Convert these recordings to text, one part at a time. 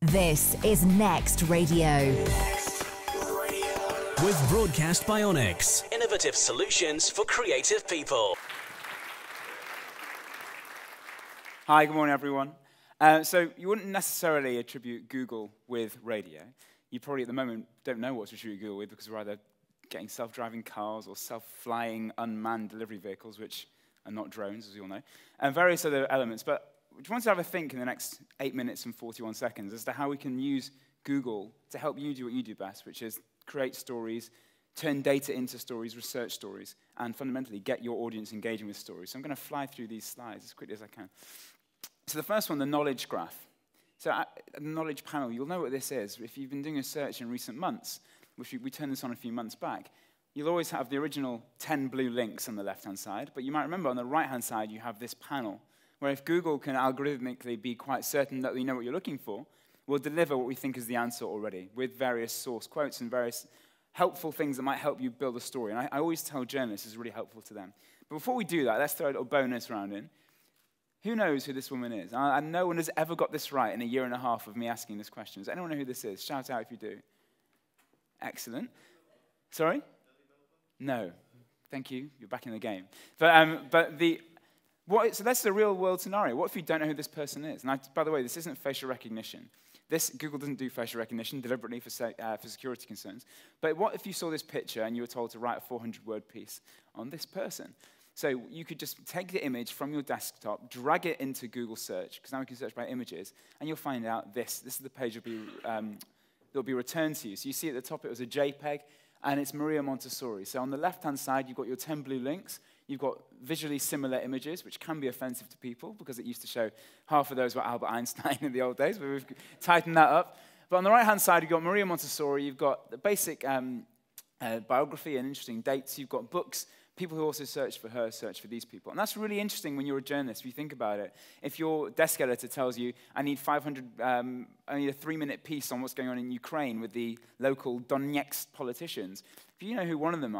This is Next Radio. With Broadcast Bionics. Innovative solutions for creative people. Hi, good morning, everyone. So you wouldn't necessarily attribute Google with radio. You probably at the moment don't know what to attribute Google with because we're either getting self-driving cars or self-flying unmanned delivery vehicles, which are not drones, as you all know, and various other elements. But we want to have a think in the next 8 minutes and 41 seconds as to how we can use Google to help you do what you do best, which is create stories, turn data into stories, research stories, and fundamentally get your audience engaging with stories. So I'm going to fly through these slides as quickly as I can. So the first one, the knowledge graph. So the knowledge panel, you'll know what this is. If you've been doing a search in recent months, which we turned this on a few months back, you'll always have the original 10 blue links on the left-hand side, but you might remember on the right-hand side you have this panel, where if Google can algorithmically be quite certain that we know what you're looking for, we'll deliver what we think is the answer already, with various source quotes and various helpful things that might help you build a story. And I always tell journalists it's really helpful to them. But before we do that, let's throw a little bonus round in. Who knows who this woman is? And no one has ever got this right in a year and a half of me asking this question. Does anyone know who this is? Shout out if you do. Excellent. Sorry? No. Thank you. You're back in the game. So that's the real-world scenario. What if you don't know who this person is? And by the way, this isn't facial recognition. Google doesn't do facial recognition deliberately for security concerns. But what if you saw this picture and you were told to write a 400-word piece on this person? So you could just take the image from your desktop, drag it into Google Search, because now we can search by images, and you'll find out this. This is the page that'll be returned to you. So you see at the top it was a JPEG, and it's Maria Montessori. So on the left-hand side, you've got your 10 blue links. You've got visually similar images, which can be offensive to people, because it used to show half of those were Albert Einstein in the old days, but we've tightened that up. But on the right-hand side, you've got Maria Montessori. You've got the basic biography and interesting dates. You've got books. People who also search for her search for these people. And that's really interesting when you're a journalist, if you think about it. If your desk editor tells you, I need a 3-minute piece on what's going on in Ukraine with the local Donetsk politicians, if you know who one of them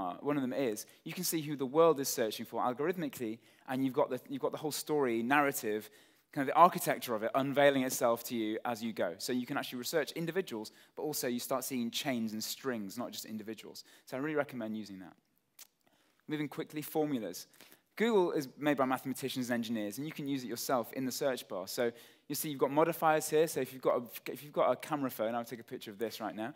is, you can see who the world is searching for algorithmically, and you've got the whole story, narrative, kind of the architecture of it unveiling itself to you as you go. So you can actually research individuals, but also you start seeing chains and strings, not just individuals. So I really recommend using that. Moving quickly, formulas. Google is made by mathematicians and engineers, and you can use it yourself in the search bar. So you see you've got modifiers here. So if you've got a camera phone, I'll take a picture of this right now.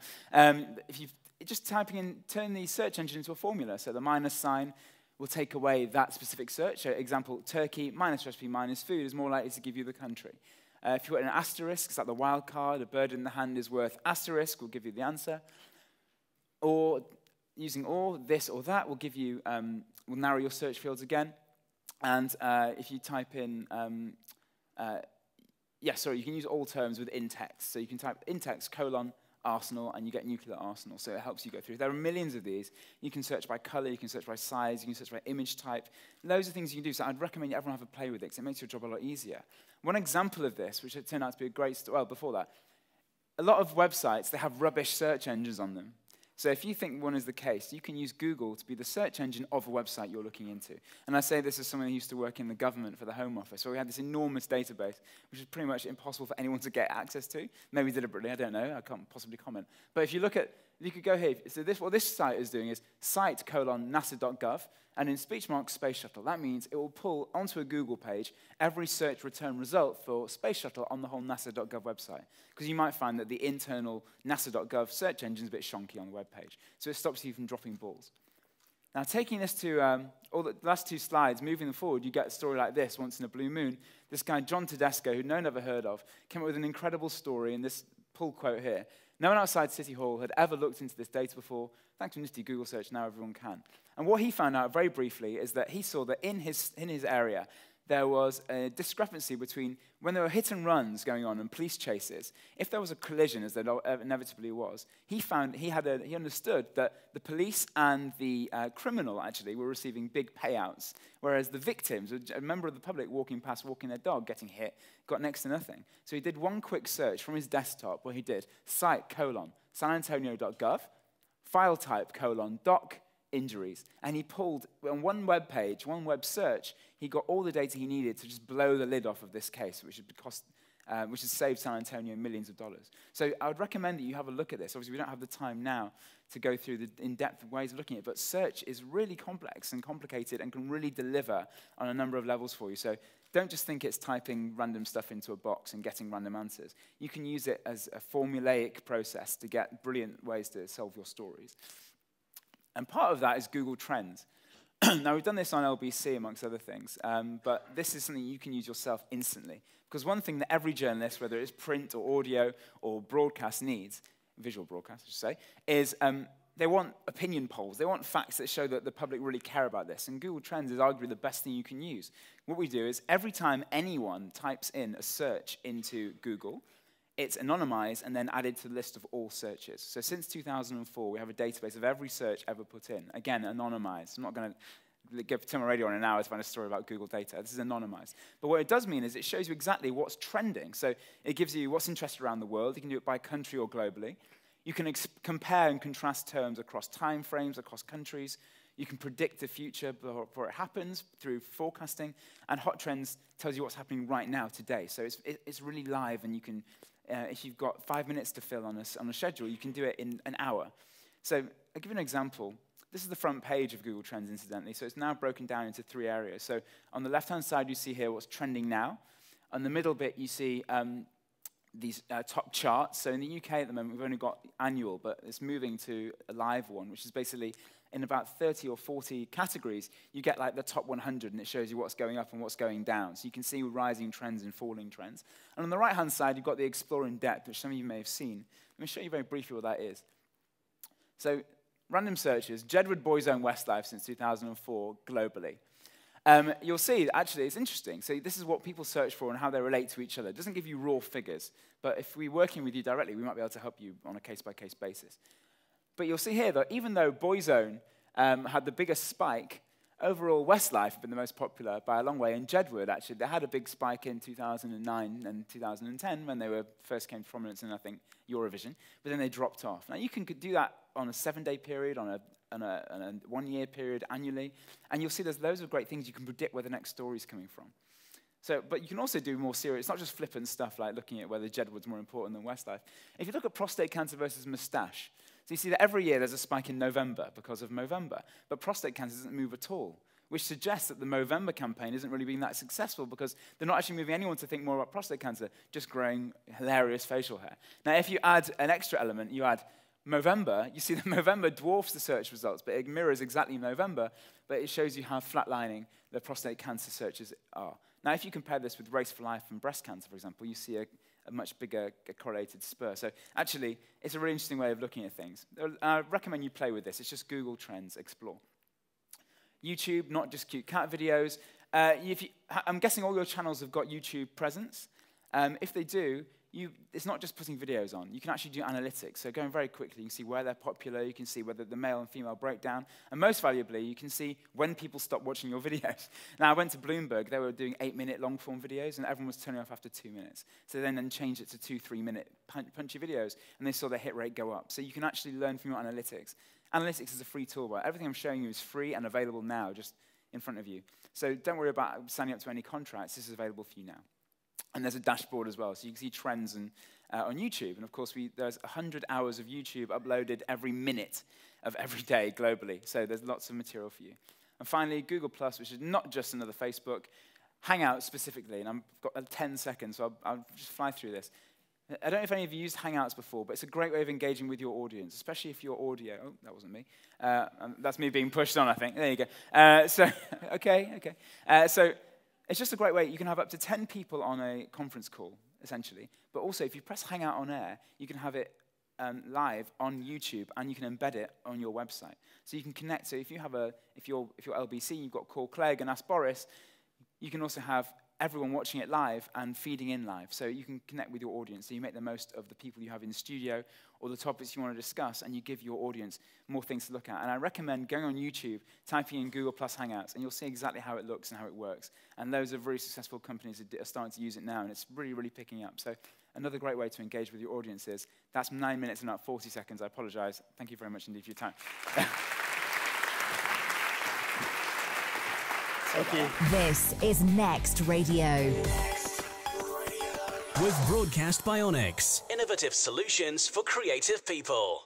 Just typing in, turn the search engine into a formula. So the minus sign will take away that specific search. So example, Turkey minus recipe minus food is more likely to give you the country. If you put an asterisk, it's like the wild card, a bird in the hand is worth asterisk, will give you the answer. Or using or, this or that will give you, will narrow your search fields again. And if you type in, you can use all terms with in text. So you can type in text, Arsenal, and you get nuclear arsenal. So it helps you go through. There are millions of these. You can search by color, you can search by size, you can search by image type. Loads of things you can do. So I'd recommend everyone have a play with it because it makes your job a lot easier. One example of this, which turned out to be a great, before that, a lot of websites, they have rubbish search engines on them. So if you think one is the case, you can use Google to be the search engine of a website you're looking into. And I say this as someone who used to work in the government for the Home Office, where we had this enormous database, which is pretty much impossible for anyone to get access to. Maybe deliberately, I don't know, I can't possibly comment. But if you look at, you could go here, so what this site is doing is site:nasa.gov, and in speech marks space shuttle. That means it will pull onto a Google page every search return result for space shuttle on the whole nasa.gov website. Because you might find that the internal nasa.gov search engine is a bit shonky on the web page. So it stops you from dropping balls. Now, taking this to all the last two slides, moving them forward, you get a story like this, Once in a Blue Moon. This guy, John Tedesco, who no one ever heard of, came up with an incredible story in this pull quote here. No one outside City Hall had ever looked into this data before. Thanks to nifty Google search, now everyone can. And what he found out very briefly is that he saw that in his area, there was a discrepancy between when there were hit and runs going on and police chases. If there was a collision, as there inevitably was, he understood that the police and the criminal actually were receiving big payouts, whereas the victims, a member of the public walking past, walking their dog, getting hit, got next to nothing. So he did one quick search from his desktop where he did site:sanantonio.gov, file type: doc injuries. And he pulled, on one web page, one web search, he got all the data he needed to just blow the lid off of this case, which would cost which has saved San Antonio millions of dollars. So I would recommend that you have a look at this. Obviously, we don't have the time now to go through the in-depth ways of looking at it, but search is really complex and complicated and can really deliver on a number of levels for you. So don't just think it's typing random stuff into a box and getting random answers. You can use it as a formulaic process to get brilliant ways to solve your stories. And part of that is Google Trends. Now, we've done this on LBC, amongst other things, but this is something you can use yourself instantly. Because one thing that every journalist, whether it's print or audio or broadcast needs, visual broadcast, I should say, is they want opinion polls. They want facts that show that the public really care about this. And Google Trends is arguably the best thing you can use. What we do is every time anyone types in a search into Google, it's anonymized and then added to the list of all searches. So since 2004, we have a database of every search ever put in. Again, anonymized. I'm not going to turn my radio on an hour to find a story about Google data. This is anonymized. But what it does mean is it shows you exactly what's trending. So it gives you what's interested around the world. You can do it by country or globally. You can compare and contrast terms across time frames, across countries. You can predict the future before it happens through forecasting. And Hot Trends tells you what's happening right now, today. So it's really live, and you can, if you've got 5 minutes to fill on a schedule, you can do it in an hour. So I'll give you an example. This is the front page of Google Trends, incidentally. So it's now broken down into 3 areas. So on the left-hand side, you see here what's trending now. On the middle bit, you see these top charts. So in the UK at the moment, we've only got annual, but it's moving to a live one, which is basically in about 30 or 40 categories, you get like the top 100, and it shows you what's going up and what's going down. So you can see rising trends and falling trends. And on the right-hand side, you've got the Explore in Depth, which some of you may have seen. Let me show you very briefly what that is. So random searches, Jedward Boys Own Westlife since 2004 globally. You'll see, actually, it's interesting. So this is what people search for and how they relate to each other. It doesn't give you raw figures, but if we're working with you directly, we might be able to help you on a case-by-case basis. But you'll see here that even though Boys Own had the biggest spike, overall Westlife had been the most popular by a long way. And Jedward, actually, they had a big spike in 2009 and 2010 when they first came to prominence in, I think, Eurovision. But then they dropped off. Now, you can do that on a 7-day period, on a 1-year period, annually. And you'll see there's loads of great things you can predict where the next story is coming from. So, but you can also do more serious, it's not just flippant stuff like looking at whether Jedward's more important than Westlife. If you look at prostate cancer versus moustache, so you see that every year there's a spike in November because of Movember, but prostate cancer doesn't move at all, which suggests that the Movember campaign isn't really being that successful because they're not actually moving anyone to think more about prostate cancer, just growing hilarious facial hair. Now, if you add an extra element, you add Movember, you see that Movember dwarfs the search results, but it mirrors exactly November, but it shows you how flatlining the prostate cancer searches are. Now, if you compare this with Race for Life and breast cancer, for example, you see a much bigger correlated spur. So actually, it's a really interesting way of looking at things. I recommend you play with this. It's just Google Trends Explore. YouTube, not just cute cat videos. I'm guessing all your channels have got YouTube presence. If they do, it's not just putting videos on. You can actually do analytics. So going very quickly, you can see where they're popular. You can see whether the male and female breakdown. And most valuably, you can see when people stop watching your videos. Now, I went to Bloomberg. They were doing 8-minute long-form videos, and everyone was turning off after 2 minutes. So they then changed it to 2-3-minute punchy videos, and they saw their hit rate go up. So you can actually learn from your analytics. Analytics is a free toolbar. Everything I'm showing you is free and available now, just in front of you. So don't worry about signing up to any contracts. This is available for you now. And there's a dashboard as well, so you can see trends on YouTube. And of course, there's 100 hours of YouTube uploaded every minute of every day globally. So there's lots of material for you. And finally, Google+, which is not just another Facebook, Hangouts specifically. And I've got 10 seconds, so I'll just fly through this. I don't know if any of you used Hangouts before, but it's a great way of engaging with your audience, especially if your audio... Oh, that wasn't me. That's me being pushed on, I think. There you go. Okay. So it's just a great way. You can have up to 10 people on a conference call, essentially. But also, if you press Hangout on air, you can have it live on YouTube, and you can embed it on your website. So you can connect. So if you're LBC, you've got Call Clegg and Ask Boris, you can also have everyone watching it live and feeding in live. So you can connect with your audience. So you make the most of the people you have in the studio or the topics you want to discuss, and you give your audience more things to look at. And I recommend going on YouTube, typing in Google Plus Hangouts, and you'll see exactly how it looks and how it works. And loads of really successful companies are starting to use it now, and it's really, really picking up. So another great way to engage with your audience is, that's 9 minutes and about 40 seconds. I apologize. Thank you very much indeed for your time. Thank you. This is Next Radio. with Broadcast Bionics. Innovative solutions for creative people.